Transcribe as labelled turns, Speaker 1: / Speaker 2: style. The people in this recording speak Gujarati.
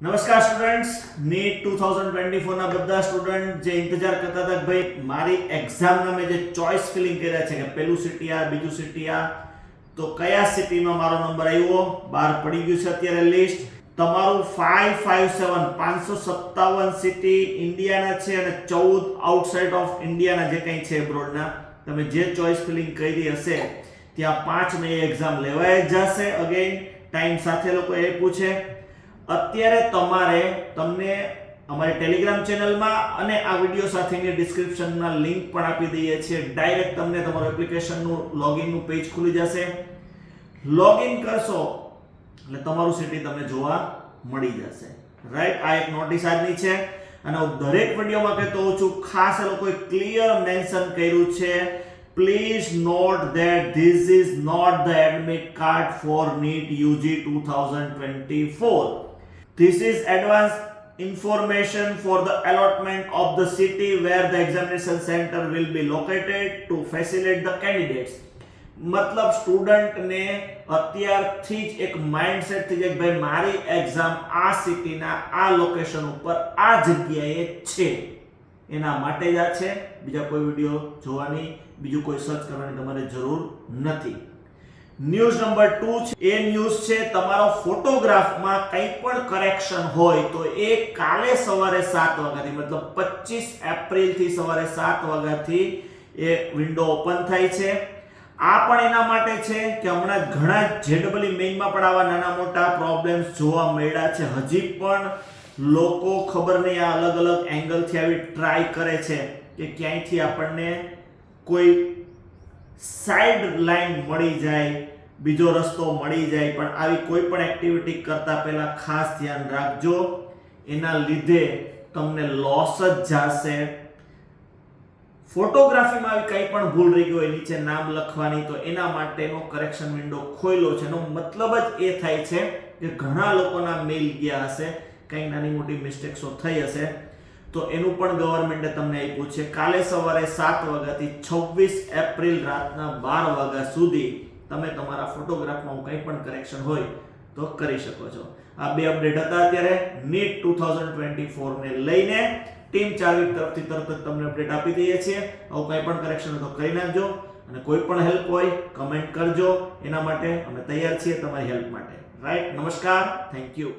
Speaker 1: નમસ્કાર સ્ટુડન્ટ્સ, નીટ 2024 ના બધા સ્ટુડન્ટ જે ઇંતજાર કરતા હતા કે ભાઈ મારી એક્ઝામના મેં જે ચોઇસ ફિલિંગ કર્યા છે કે પહેલું સિટી આ બીજું સિટી આ, તો કયા સિટીમાં મારો નંબર આવ્યો બહાર પડી ગયું છે અત્યારે લિસ્ટ. તમારું 557 સિટી ઇન્ડિયાના છે અને 14 આઉટસાઇડ ઓફ ઇન્ડિયાના જે કંઈ છે એબ્રોડના. તમે જે ચોઇસ ફિલિંગ કરી હશે ત્યાં 5 મે એક્ઝામ લેવાય જશે. અગેન ટાઈમ સાથે લોકો એ પૂછે. અત્યારે તમને અમારી ટેલિગ્રામ ચેનલમાં અને આ વિડિયો સાથેની ડિસ્ક્રિપ્શનમાં લિંક પણ આપી દઈએ છીએ. ડાયરેક્ટ તમને તમારું એપ્લિકેશનનું લોગિનનું પેજ ખુલી જશે. લોગિન કરશો એટલે તમારું સિટી તમને જોવા મળી જશે. રાઈટ, આ એક નોટિસ આજની છે અને હું દરેક વિડિયોમાં કહેતો હોઉં છું, ખાસ એ લોકોએ ક્લિયર મેન્શન કર્યું છે, please note that this is not the admit card for NEET UG 2024. This is advanced information for the allotment of the city where the examination center will be located to facilitate the candidates. મતલબ સ્ટુડન્ટને અત્યારથી જ એક માઇન્ડસેટ થઈ જાય કે ભાઈ મારી એક્ઝામ આ સિટીના આ લોકેશન ઉપર આ જગ્યાએ છે, એના માટે જ આ છે. બીજા કોઈ વિડિયો જોવાની, બીજું કોઈ સર્ચ કરવાની તમારે જરૂર નથી. ન્યૂઝ નંબર 2 છે, એ ન્યૂઝ છે તમારો ફોટોગ્રાફમાં કંઈ પણ કરેક્શન હોય તો એ કાલે સવારે 7 વાગ્યાથી મતલબ 25 એપ્રિલથી સવારે 7 વાગ્યાથી એ વિન્ડો ઓપન થાય છે. આ પણ એના માટે છે કે હમણાં ઘણા જેડબલી મેઇનમાં પણ આવા નાના મોટા પ્રોબ્લેમ્સ જોવા મળ્યા છે. હજી પણ લોકો ખબર નહીં આ અલગ અલગ એંગલથી આવી ટ્રાય કરે છે કે ક્યાંયથી આપણને કોઈ સાઇડ લાઈન મળી જાય, બીજો રસ્તો મળી જાય. પણ આવી કોઈ પણ એક્ટિવિટી કરતા પહેલા ખાસ ધ્યાન રાખજો, એના લીધે તમને લોસ જ જશે. ફોટોગ્રાફીમાં આવી કંઈ પણ ભૂલ રહી ગઈ હોય નીચે નામ લખવાની, તો એના માટેનો કરેક્શન વિન્ડો ખોલ્યો છે. એનો મતલબ જ એ થાય છે કે ઘણા લોકોના મેલ ગયા હશે, કંઈ નાની મોટી મિસ્ટેક્સો થઈ હશે, તો એનું પણ ગવર્મેન્ટે તમને આપ્યું છે. કાલે સવારે 7 વાગ્યાથી 26 એપ્રિલ રાતના 12 વાગ્યા સુધી તમે તમારા ફોટોગ્રાફમાં કંઈ પણ કરેક્શન હોય તો કરી શકો છો. આ બે અપડેટ હતા અત્યારે નીટ 2024 ને લઈને. ટીમ ચાર્વિક તરફથી તરત જ તમને અપડેટ આપી દઈએ છીએ. આવું કંઈ પણ કરેક્શન હોય તો કરી નાખજો અને કોઈ પણ હેલ્પ હોય કમેન્ટ કરજો. એના માટે અમે તૈયાર છીએ તમારી હેલ્પ માટે. રાઈટ, નમસ્કાર, થેન્ક યુ.